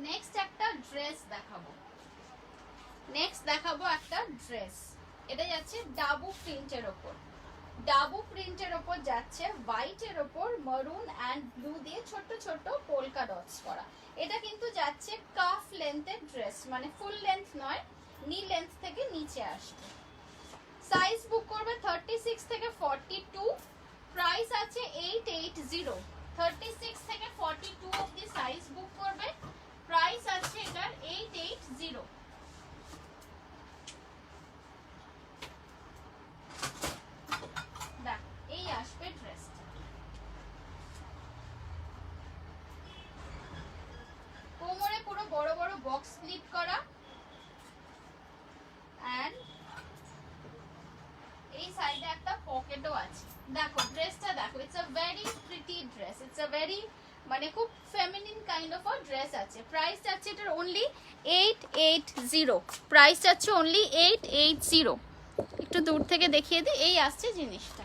নেক্সট একটা ড্রেস দেখাবো, নেক্সট দেখাবো একটা ড্রেস। এটা যাচ্ছে ডাবু প্রিন্টের ওপর, ডাবু প্রিন্টের ওপর যাচ্ছে, হোয়াইটের ওপর মারুন অ্যান্ড ব্লু দিয়ে ছোট ছোট পোলকা ডটস করা। এটা কিন্তু যাচ্ছে কাফ লেন্থের ড্রেস, মানে ফুল লেন্থ নয়, নি লেন্থ থেকে নিচে আসবে। সাইজ বুক করবে 36 থেকে 42, প্রাইস আছে 880। 36 থেকে 42 অবধি সাইজ বুক করবে, প্রাইস আছে এটার 880। দেখ এই আসবে ড্রেসটা, কোমরে পুরো বড় বড় বক্স স্লিট করা, এন্ড এই সাইডে একটা পকেটও আছে। দেখো ড্রেসটা দেখো, it's a very pretty dress, it's a very মানে খুব feminine kind of a dress আছে। প্রাইস আছে এটার অনলি 880, প্রাইস আছে অনলি 880। একটু দূর থেকে দেখিয়ে দিই, এই আসছে জিনিসটা,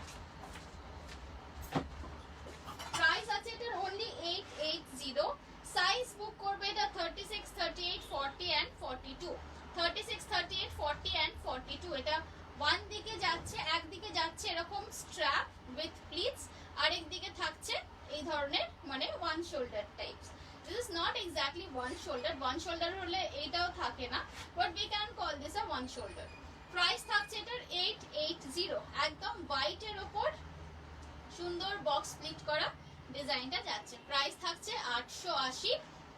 প্রাইস আছে এটার অনলি 880। সাইজ বুক করবে এটা 36, 38, 40 এন্ড 42। 36, 38, 40 এন্ড 42। এটা ওয়ান দিকে যাচ্ছে, একদিকে যাচ্ছে এরকম স্ট্র্যাপ উইথ প্লিটস, আরেক দিকে থাকছে এই ধরনের মানে one shoulder types. This is not exactly one shoulder, one shoulder হলে এইটাও থাকে না, but we can call this a one shoulder. Price থাকছে এটার 880। একদম হোয়াইটের ওপর সুন্দর বক্স স্প্লিট করা ডিজাইনটা যাচ্ছে। প্রাইস থাকছে 880।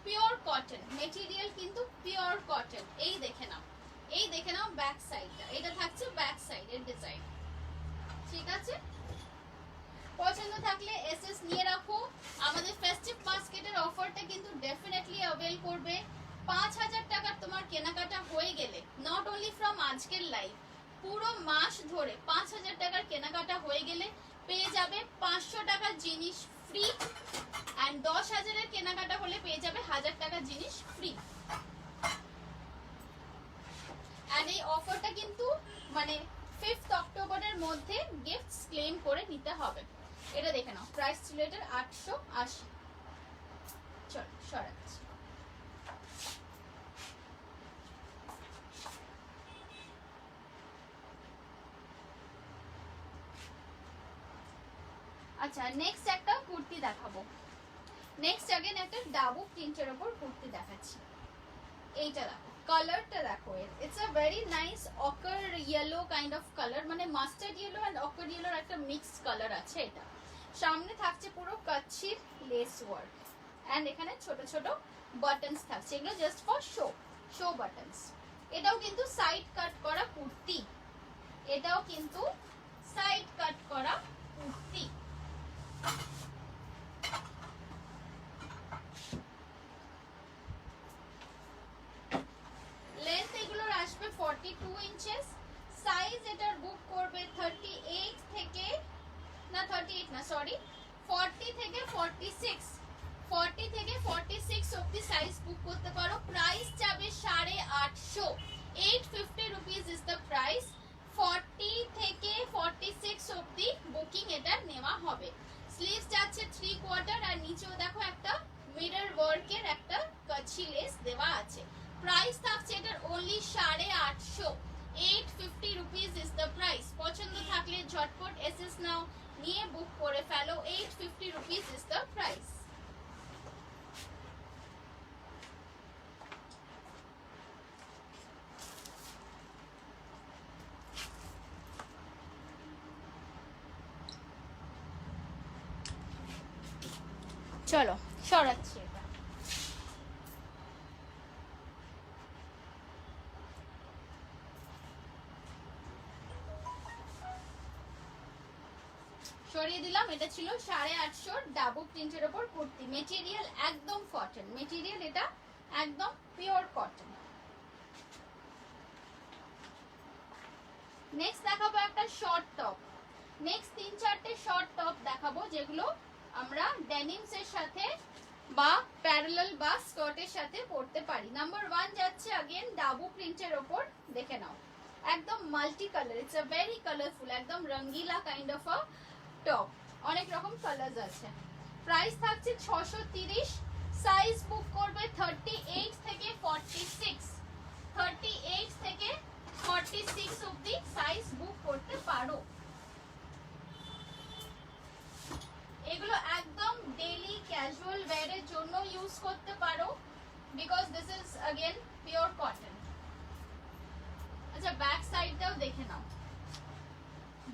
পিওর কটন মেটেরিয়াল, কিন্তু পিওর কটন। এই দেখে নাও, এই দেখে নাও ব্যাক সাইডটা, এটা থাকছে ব্যাক সাইডের ডিজাইন। ঠিক আছে, পছন্দ থাকলে এসএস নিয়ে রাখো। আমাদের ফেস্টিভ বাস্কেটের অফারটা কিন্তু ডেফিনেটলি অ্যাভেল করবে। 5000 টাকার তোমার কেনাকাটা হয়ে গেলে, নট অনলি ফ্রম আজকের লাইভ, পুরো মাস ধরে 5000 টাকার কেনাকাটা হয়ে গেলে পেয়ে যাবে 500 টাকার জিনিস ফ্রি, এন্ড 10,000 এর কেনাকাটা হলে পেয়ে যাবে 1000 টাকার জিনিস ফ্রি। এন্ড এই অফারটা কিন্তু মানে 5th অক্টোবরের মধ্যে গিফটস ক্লেম করে নিতে হবে। এটা দেখে নাও, প্রাইস ছিল এটার 880। চল সরাচ্ছি। আচ্ছা, নেক্সট একটা কুর্তি দেখাবো। নেক্সট अगेन একটা ডাবু প্রিন্টের উপর কুর্তি দেখাচ্ছি। এইটা দেখো, কালারটা দেখো, it's a very nice ochre yellow kind of colour, মানে মাস্টার্ড ইয়েলো এন্ড অকার ইয়েলোর একটা মিক্সড কালার আছে এটা। সামনে থাকছে পুরো কাচ্চির লেস ওয়ার্ক, এন্ড এখানে ছোট ছোট বাটনস থাকছে, এগুলো জাস্ট ফর শো বাটনস। এটাও কিন্তু সাইড কাট করা কুর্তি, এটাও কিন্তু সাইড কাট করা কুর্তি। লেন্থ এগুলোর আসবে 42 ইঞ্চেস। সাইজ এটার বুক করবে 38 থেকে, না 38 না সরি, 40 থেকে 46, 40 থেকে 46 অবধি সাইজ বুক করতে পারো। প্রাইস যাবে 850, 850 রুপিস ইজ দ্য প্রাইস। 40 থেকে 46 অবধি বুকিং এটা নেওয়া হবে। স্লিভস যাচ্ছে 3/4, আর নিচেও দেখো একটা মিরর ওয়ার্কের একটা কাচ্চি লেস দেওয়া আছে। প্রাইস থাকছে এটার only 850, 850 rupees is the price. পছন্দ থাকলে ঝটপট এসএস নাও, নিয়ে বুক করে ফেলো। 850 রুপিস ইজ দ্য প্রাইস। চলো সরাচ্ছি এটা। সরিয়ে দিলাম। এটা ছিল 850 ডাবু প্রিন্টের উপর কুর্তি। মেটেরিয়াল একদম কটন মেটেরিয়াল, এটা একদম পিওর কটন। নেক্সট দেখাবো একটা শর্ট টপ। নেক্সট 3-4টে শর্ট টপ দেখাবো, যেগুলো আমরা ডেনিমস এর সাথে বা প্যারালাল বা স্কার্টের সাথে পরতে পারি। নাম্বার 1 যাচ্ছে अगेन ডাবু প্রিন্টের উপর, দেখে নাও একদম multi colour, it's a very colourful, একদম রঙ্গিলা কাইন্ড অফ আ টপ, অনেক রকম কালারস আছে। প্রাইস থাকছে 630। সাইজ বুক করবে 38 থেকে 46, 38 থেকে 46 অবধি সাইজ বুক করতে পারো। এগুলো একদম ডেইলি ক্যাজুয়াল ওয়্যারের জন্য ইউজ করতে পারো, because this is again pure cotton. আচ্ছা ব্যাক সাইডটাও দেখে নাও,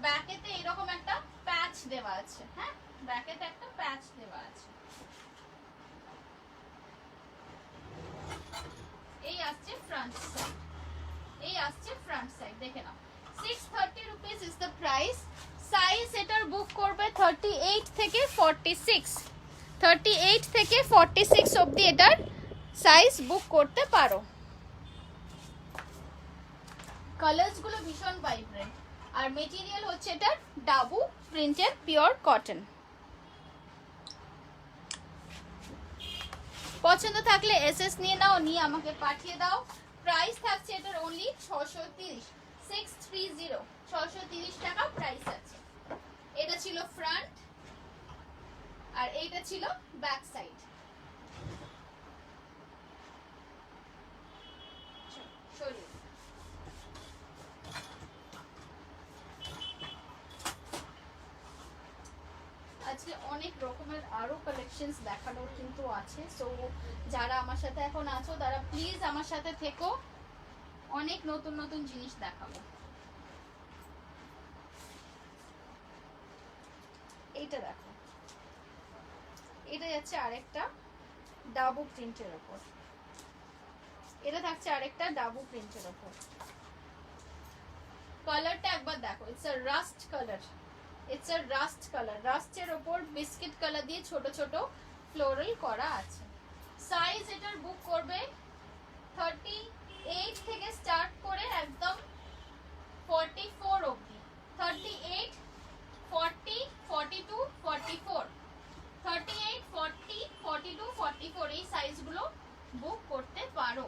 ব্যাকেতে এরকম একটা প্যাচ দেওয়া আছে, হ্যাঁ ব্যাকেতে একটা প্যাচ দেওয়া আছে। এই আসছে ফ্রন্ট সাইড, এই আসছে ফ্রন্ট সাইড, দেখে নাও। 630 rupees is the price. Size এটার বুক করবে 38 থেকে 46, 38 থেকে 46 অবধি এটার সাইজ বুক করতে পারো। কালার্স গুলো ভীষণ ভাইব্রেন্ট, আর মেটেরিয়াল হচ্ছে এটার ডাবু প্রিন্টেড পিওর কটন। পছন্দ থাকলে এসএস নিয়ে নাও, নিয়ে আমাকে পাঠিয়ে দাও। প্রাইস থাকছে এটার অনলি 630, 630, 630 টাকা প্রাইস আছে। এটা ছিল ফ্রন্ট আর এইটা ছিল ব্যাক সাইড। সরি, আজকে অনেক রকমের আরো কালেকশনস দেখানোর কিন্তু আছে। সো যারা আমার সাথে এখন আছো তারা প্লিজ আমার সাথে থেকো, অনেক নতুন নতুন জিনিস দেখাবো। এইটা দেখো, এটা যাচ্ছে আরেকটা ডাবু প্রিন্টের উপর, এটা থাকছে আরেকটা ডাবু প্রিন্টের উপর। কালারটা একবার দেখো, it's a rust colour, it's a rust colour. রাস্টের উপর বিস্কিট কালার দিয়ে ছোট ছোট ফ্লোরাল করা আছে। সাইজ এটার বুক করবে 38 থেকে স্টার্ট করে একদম 44 অবধি। 38, 40, 42, 44, 38, 40, 42, 44 এই সাইজগুলো বুক করতে পারো।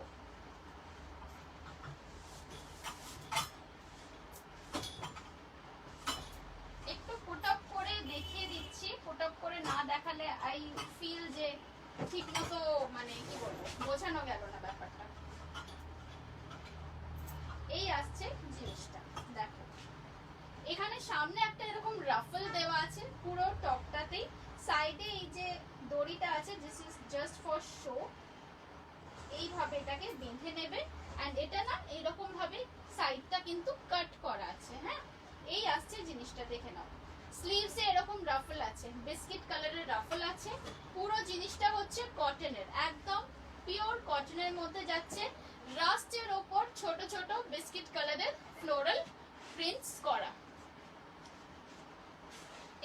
একটু পুট আপ করে দেখিয়ে দিচ্ছি, পুট আপ করে না দেখালে আই ফিল যে ঠিক মতো মানে কি বলবো বোঝানো গেল না ব্যাপারটা। এই আসছে জিনিসটা দেখো, এখানে সামনে একটা এরকম রাফল দেওয়া আছে পুরো টপটাতেই। সাইডে এই যে দড়িটা আছে, this is just for show. এইভাবে এটাকে বেঁধে নেবে, এন্ড এটা না এইরকম ভাবে সাইডটা কিন্তু কাট করা আছে। হ্যাঁ, এই আসছে জিনিসটা, দেখে নাও। স্লিভসে এরকম রাফল আছে, বিস্কিট কালারের রাফল আছে। পুরো জিনিসটা হচ্ছে কটনের, একদম পিওর কটনের মধ্যে যাচ্ছে। রাস্টের ওপর ছোট ছোট বিস্কিট কালারের ফ্লোরাল প্রিন্টস করা।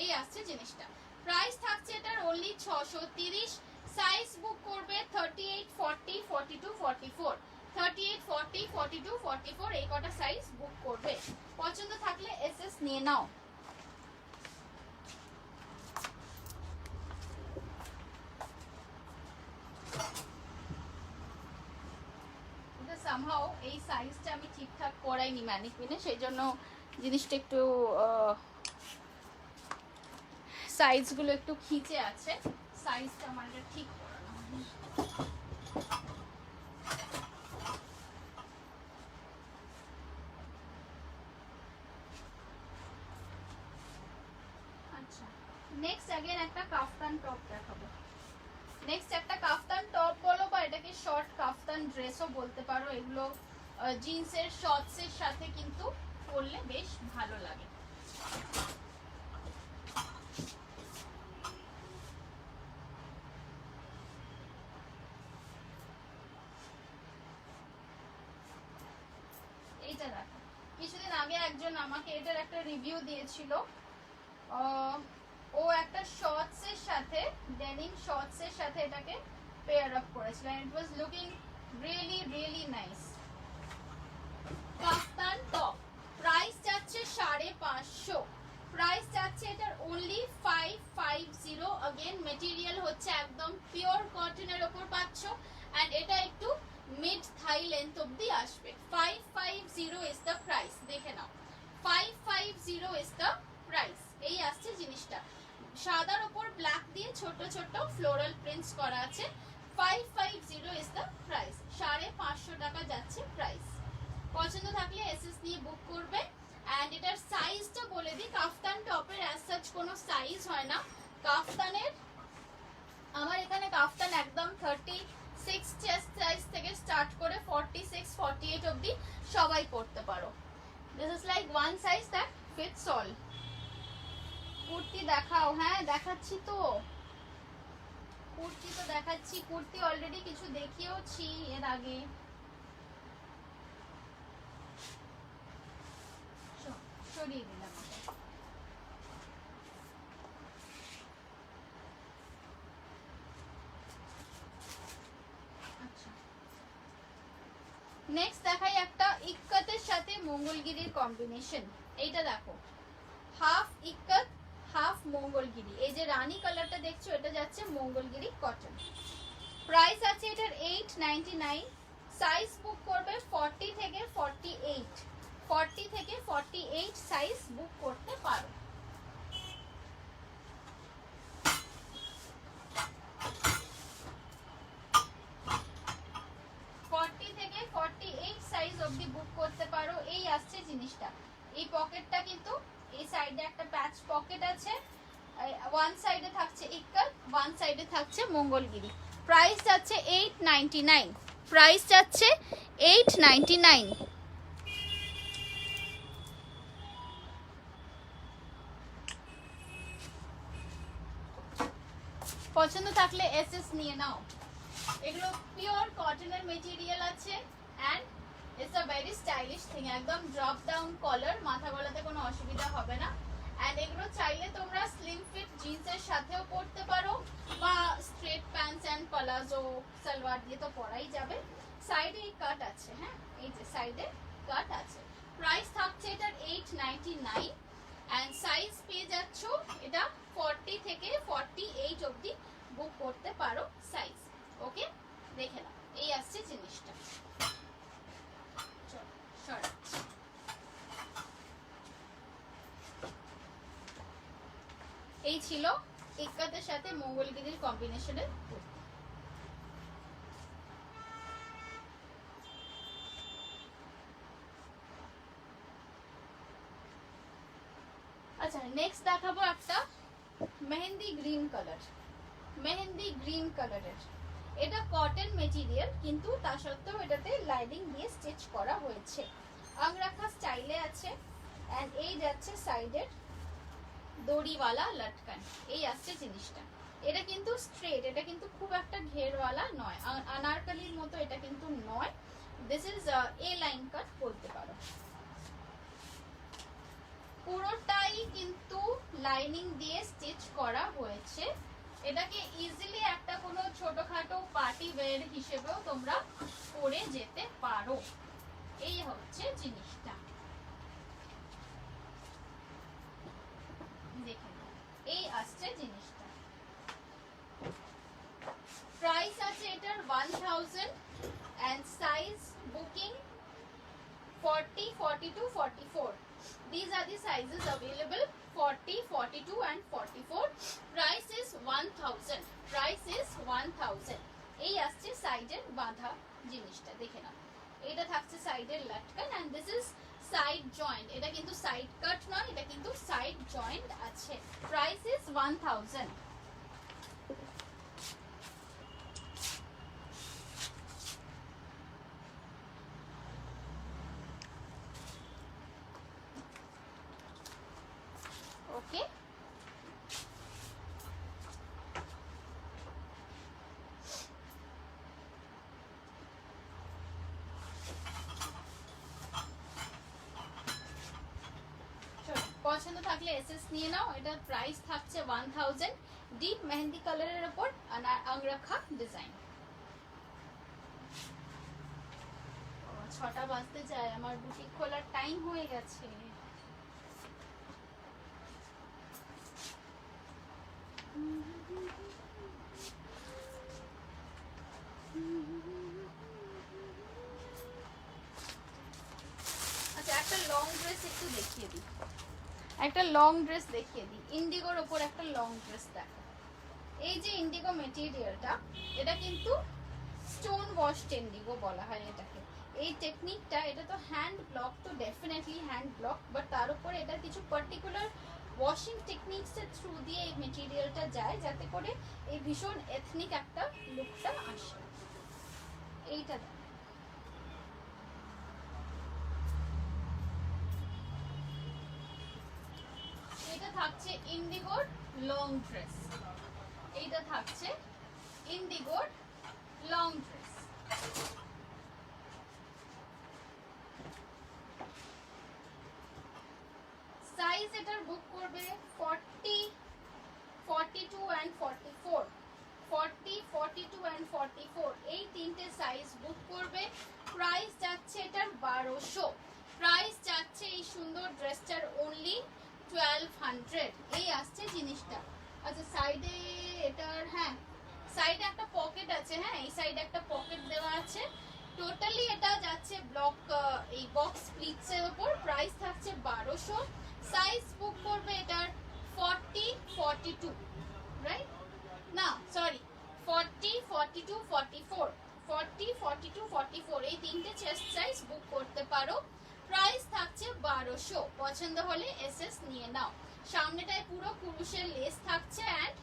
এই আসছে জিনিসটা। প্রাইস থাকছে এটার অনলি 630। সাইজ বুক করবে 38, 40, 42, 44, 38, 40, 42, 44 এই কটা সাইজ বুক করবে। পছন্দ থাকলে এসএস নিয়ে নাও। সামহাও এই সাইজটা আমি ঠিকঠাক করাইনি ম্যানিকুইনে, সেই জন্য জিনিসটা একটু সাইজগুলো একটু খিচে আছে। সাইজটা আমার ঠিক করানো হয়নি। আচ্ছা, নেক্সট अगेन একটা কাফতান টপ দেখাবো। নেক্সট একটা কাফতান টপ বলো বা এটাকে শর্ট কাফতান ড্রেসও বলতে পারো। এগুলো জিন্সের শর্টসের সাথে কিন্তু পরলে বেশ ভালো লাগে। এইটা দেখো, কিছুদিন আগে একজন আমাকে এটার একটা রিভিউ দিয়েছিল। ও একটা শর্টস এর সাথে, ডেনিম শর্টস এর সাথে এটাকে পেয়ার আপ করেছিল, and it was looking really really nice. Kaftan top price যাচ্ছে 550, প্রাইস যাচ্ছে এটার অনলি 550। अगेन মেটেরিয়াল হচ্ছে একদম পিওর কটনের উপর পাচ্ছ, এন্ড এটা একটু মিড থাই লেন্থ অবধি আসবে। 550 ইজ দ্য প্রাইস, দেখে নাও। 550 ইজ দ্য প্রাইস। এই আসছে জিনিসটা, সাদার উপর ব্ল্যাক দিয়ে ছোট ছোট ফ্লোরাল প্রিন্টস করা আছে। 550 ইজ দ্য প্রাইস, 550 টাকা যাচ্ছে প্রাইস। পছন্দ থাকলে এসএস নিয়ে বুক করবে। এন্ড এটার সাইজটা বলে দিই, কাফতান টপের অ্যাজ সাচ কোনো সাইজ হয় না। কাফতানের আমার এখানে কাফতান একদম 36 চেস্ট সাইজ থেকে স্টার্ট করে 46, 48 অবধি সবাই পরতে পারো। This is like one size that fits that's all. Kurti দেখাও। হ্যাঁ দেখাচ্ছি তো, কুর্তি তো দেখাচ্ছি, কুর্তি অলরেডি কিছু দেখিয়েওছি এর আগে। সরিয়ে দিলাম। আচ্ছা নেক্সট দেখাই একটা ইক্কতের সাথে মঙ্গলগিরির কম্বিনেশন। এইটা দেখো, হাফ ইক্কত হাফ মঙ্গলগিরি। এই যে রানী কালারটা দেখছো এটা যাচ্ছে মঙ্গলগিরি কটন। প্রাইস আছে এটার 899। সাইজ বুক করবে 40 থেকে 48, 40 থেকে 48 সাইজ বুক করতে পারো। বুক করতে পারো। এই আসছে জিনিসটা, এই পকেটটা কিন্তু এই সাইডে একটা প্যাচ পকেট আছে, ওয়ান সাইডে থাকছে ইক্কত, ওয়ান সাইডে থাকছে মঙ্গলগিরি। প্রাইস যাচ্ছে 899, প্রাইস যাচ্ছে 899। পছন্দ থাকলে এসএস নিয়ে নাও। এগুলো পিওর কটনের মেটেরিয়াল আছে and it's a very stylish thing. একদম ড্রপ ডাউন কলার, মাথা গলাতে কোনো অসুবিধা হবে না। এন্ড এগুলো চাইলে তোমরা স্লিম ফিট জিন্সের সাথেও পরতে পারো বা straight pants and palazzo salwar দিয়ে তো পরাই যাবে। সাইডে এই কাট আছে, হ্যাঁ এই যে সাইডে কাট আছে। প্রাইস থাকছে এটার 899 এন্ড সাইজ পেয়ে যাচ্ছ এটা 40 থেকে 48 অবধি বুক করতে পারো সাইজ। ওকে দেখে নাও, এই আসছে জিনিসটা। এই ছিল ইক্কতের সাথে মঙ্গলগিরির কম্বিনেশনের। আচ্ছা নেক্সট দেখাবো একটা mehndi green colour, mehndi green কালারের। এটা কটন মেটেরিয়াল কিন্তু তা সত্ত্বেও এটাতে লাইনিং দিয়ে স্টিচ করা হয়েছে। আংরাখা স্টাইলে আছে এন্ড এই যাচ্ছে সাইডের দড়িওয়ালা লটকান। এই আসছে জিনিসটা। এটা কিন্তু স্ট্রেট, এটা কিন্তু খুব একটা ঘেরওয়ালা নয়, আনারকলির মতো এটা কিন্তু নয়। This is a line cut বলতে পারো। পুরোটাই কিন্তু লাইনিং দিয়ে স্টিচ করা হয়েছে। এটাকে ইজিলি একটা কোনো ছোটখাটো পার্টি ওয়্যার হিসেবেও তোমরা পরে যেতে পারো। এই হচ্ছে জিনিসটা, দেখে নাও এই আসছে জিনিসটা। প্রাইস আছে এটার 1000 and size booking 40, 42, 44. These are the sizes available, 40, 42 and 44. Price is 1000, price is 1000. এই আসছে সাইডের বাঁধা জিনিসটা, দেখে নাও। এটা থাকছে সাইডের লটকান and this is side joint. এটা কিন্তু সাইড কাট নয়, এটা কিন্তু সাইড জয়েন্ট আছে। Price is 1000। ওকে পছন্দ থাকলে এসএস নিয়ে নাও। এটার প্রাইস থাকছে 1000। ডিপ মেহেন্দি কালারের উপর আংরাখা ডিজাইন। 6টা বাজতে যায়, আমার বুটিক খোলার টাইম হয়ে গেছে। আচ্ছা একটা লং ড্রেস একটু দেখিয়ে দিই, একটা লং ড্রেস দেখিয়ে দিই। ইন্ডিগোর ওপর একটা লং ড্রেস দেখো। এই যে ইন্ডিগো মেটেরিয়ালটা, এটা কিন্তু স্টোন ওয়াশড ইন্ডিগো বলা হয় এটাকে। এই টেকনিকটা, এটা তো হ্যান্ড ব্লক, তো ডেফিনেটলি হ্যান্ড ব্লক, বাট তার উপরে এটা কিছু পার্টিকুলার ওয়াশিং টেকনিক্সের থ্রু দিয়ে এই মেটেরিয়ালটা যায়, যাতে করে এই ভীষণ এথনিক একটা লুকটা আসে। এইটা থাকছে ইন্ডিগোর লং ড্রেস, এইটা থাকছে ইন্ডিগোর লং ড্রেস। সাইজ এটার বুক করবে 40, 42 and 44, 40, 42 and 44 এই তিনটে সাইজ বুক করবে। প্রাইস যাচ্ছে এটার 1200, প্রাইস যাচ্ছে এই সুন্দর ড্রেসটার অনলি 1200। এই আসছে জিনিসটা। আচ্ছা সাইডে এটার, হ্যাঁ সাইডে একটা পকেট আছে, হ্যাঁ এই সাইডে একটা পকেট দেওয়া আছে। টোটালি এটা যাচ্ছে ব্লক এই বক্স স্প্লিটস এর উপর। প্রাইস থাকছে 1200। সাইজ বুক করবে এটার 40, 42, রাইট না সরি 40, 42, 44, 40, 42, 44 এই তিনটে চেস্ট সাইজ বুক করতে পারো। প্রাইস থাকছে 1200। পছন্দ হলে এসএস নিয়ে নাও। সামনেটায় পুরো কুরুশের লেস থাকছে অ্যান্ড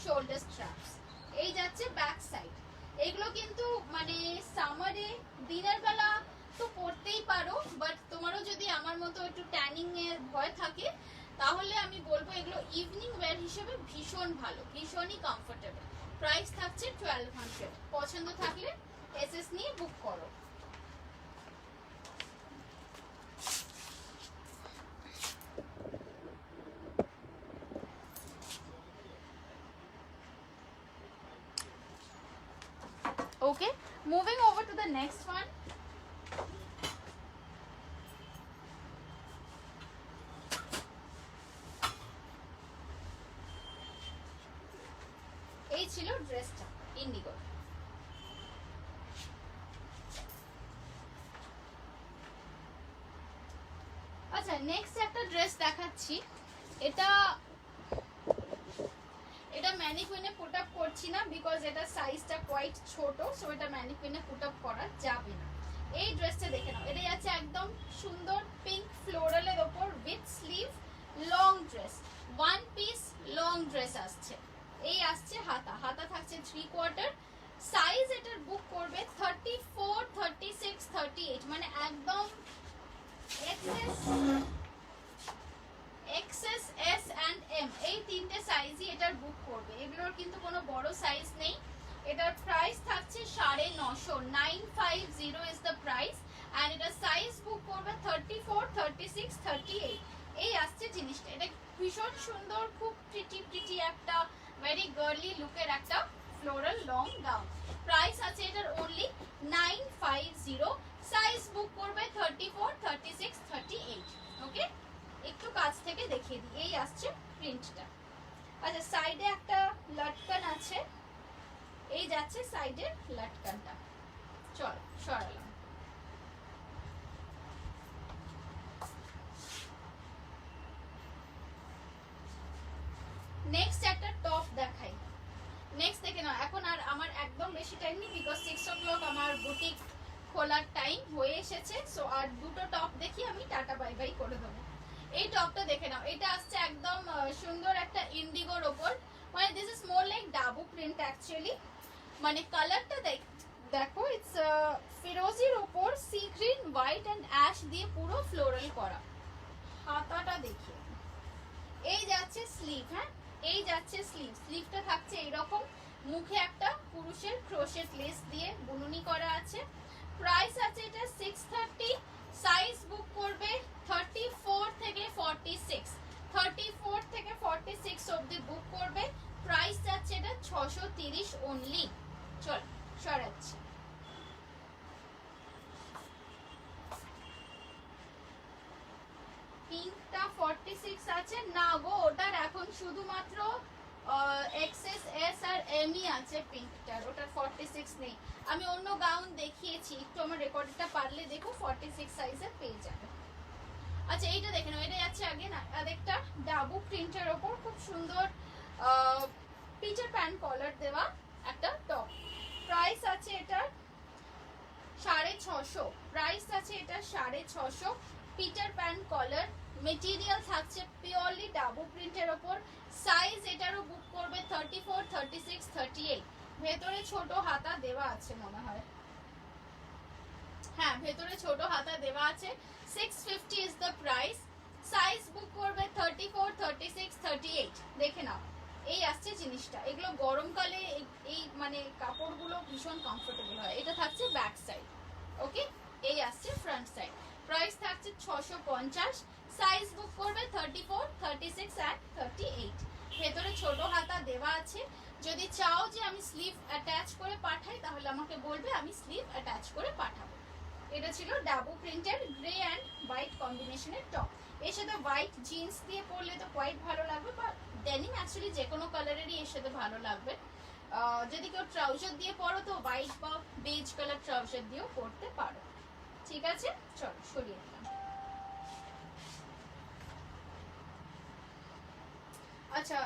শোল্ডার স্ট্র্যাপস। এই যাচ্ছে ব্যাক সাইড। এগুলো কিন্তু মানে সামারে দিনের বেলা তো পরতেই পারো, বাট তোমারও যদি আমার মতো একটু ট্যানিং এর ভয় থাকে তাহলে আমি বলবো এগুলো ইভিনিং ওয়্যার হিসেবে ভীষণ ভালো, ভীষণই কমফোর্টেবল। প্রাইস থাকছে 1200। পছন্দ থাকলে এসএস নিয়ে বুক করো। Okay, moving over to the next one. এই ছিল ড্রেসটা ইন্ডিগো। আচ্ছা নেক্সট একটা ড্রেস দেখাচ্ছি। এটা ম্যানিকুইনে পুট আপ করছি না বিকজ এটা সাইজটা কোয়াইট ছোট, সো এটা ম্যানিকুইনে পুট আপ করা যাবে না। এই ড্রেসটা দেখে নাও। এটা যাচ্ছে একদম সুন্দর পিঙ্ক ফ্লোরালের ওপর with sleeve long dress, one piece long dress আসছে। এই আসছে হাতা, হাতা থাকছে 3/4। সাইজ এটার বুক করবে 34, 36, 38 মানে একদম এক্সএস, এস অ্যান্ড এম এই তিনটে সাইজই এটার বুক করবে। এগুলোর কিন্তু কোনো বড় সাইজ নেই। এটার প্রাইস থাকছে 950, 950 ইজ দ্য প্রাইস। অ্যান্ড এটা সাইজ বুক করবে 34, 36, 38 এই আসছে জিনিসটা। এটা ভীষণ সুন্দর, খুব প্রিটি একটা ভেরি গার্লি লুকের একটা ফ্লোরাল লং গাউন। প্রাইস আছে এটার অনলি 950। সাইজ বুক করবে 34, 36, 38। ওকে, একটু কাছ থেকে দেখিয়ে দিই। এই আসছে প্রিন্টটা। আচ্ছা সাইডে একটা লটকান আছে, এই যাচ্ছে সাইডের লটকানটা। চল সরালাম। নেক্সট একটা টপ দেখাই। নেক্সট দেখে নাও। এখন আর আমার একদম বেশি টাইম নেই বিকজ 6 o'clock আমার বুটিক খোলার টাইম হয়ে এসেছে। সো আর দুটো টপ দেখি আমি টাটা বাই বাই করে দেবো। এই টপটা দেখে নাও। এটা আসছে একদম সুন্দর একটা ইন্ডিগোর ওপর, মানে this is more like dabu print actually. মানে কালারটা দেখো, ইটস ফিরোজির ওপর sea green, white and ash দিয়ে পুরো ফ্লোরাল করা। হাতাটা দেখি। এই যাচ্ছে স্লিভ, হ্যাঁ এই যাচ্ছে স্লিভ। স্লিভটা থাকছে এইরকম, মুখে একটা পুরুষের ক্রোশেট লেস দিয়ে বুননি করা আছে। প্রাইস আছে এটা 630। সাইজ বুক করবে 34 থেকে 46, 34 থেকে 46 অবধি বুক করবে। প্রাইস যাচ্ছে এটা 630 অনলি। চল সরাচ্ছি। পিঙ্কটা 46 আছে না গো, ওটার এখন শুধুমাত্র এক্সএস, এস আর এম ই আছে পিঙ্কটার, ওটার 46 নেই। আমি অন্য গাউন দেখিয়েছি, একটু আমার রেকর্ডটা পারলে দেখো 46 সাইজের পেয়ে যাবে। আচ্ছা এইটা দেখে নাও। এটা যাচ্ছে আগে না আরেকটা ডাবু প্রিন্টের ওপর খুব সুন্দর পিটার প্যান কলার দেওয়া একটা টপ। প্রাইস আছে এটার 650। প্রাইস আছে এটা 650। পিটার প্যান কলার, মেটেরিয়াল থাকছে পিওরলি ডাবু প্রিন্টের ওপর। সাইজ এটারও বুক করবে 34, 36, 38। ভেতরে ছোট হাতা দেওয়া আছে মনে হয়, হ্যাঁ ভেতরে ছোট হাতা দেওয়া আছে। 650 is the price. Size book করবে 34, 36, 38 দেখে নাও। এই আসছে জিনিসটা, এগুলো গরমকালে এই মানে কাপড়গুলো ভীষণ কমফোর্টেবল হয়। এটা থাকছে ব্যাক সাইড, ওকে। এই আসছে ফ্রন্ট সাইড। প্রাইস থাকছে 650। সাইজ বুক করবে 34, 36 অ্যান্ড 38। ভেতরে ছোট হাতা দেওয়া আছে। যদি চাও যে আমি স্লিভ অ্যাটাচ করে পাঠাই তাহলে আমাকে বলবে, আমি স্লিভ অ্যাটাচ করে পাঠাবো। এটা ছিল ডাবু প্রিন্টের গ্রে অ্যান্ড হোয়াইট কম্বিনেশনের টপ। এর সাথে হোয়াইট জিন্স দিয়ে পরলে তো কোয়াইট ভালো লাগবে, বা ডেনিম অ্যাকচুয়ালি যে কোনো কালারেরই এর সাথে ভালো লাগবে। যদি কেউ ট্রাউজার দিয়ে পরো তো হোয়াইট বা বেজ কালার ট্রাউজার দিয়েও পরতে পারো। ঠিক আছে, চলো সরিয়ে দিলাম। আচ্ছা,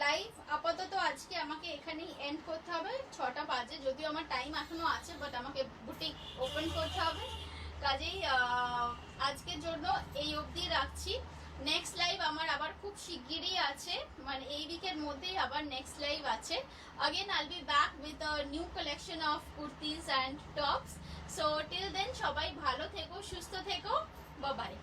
লাইভ আপাতত আজকে আমাকে এখানেই এন্ড করতে হবে, 6টা বাজে। যদিও আমার টাইম এখনো আছে, বাট আমাকে বুটিক ওপেন করতে হবে, কাজেই আজকের জন্য এই অবধি রাখছি। নেক্সট লাইভ আমার আবার খুব শিগগিরই আছে, মানে এই উইকের মধ্যেই আবার নেক্সট লাইভ আছে। Again I'll be back with a new collection of kurtis and tops. So till then সবাই ভালো থেকো, সুস্থ থেকো, বাই বাই।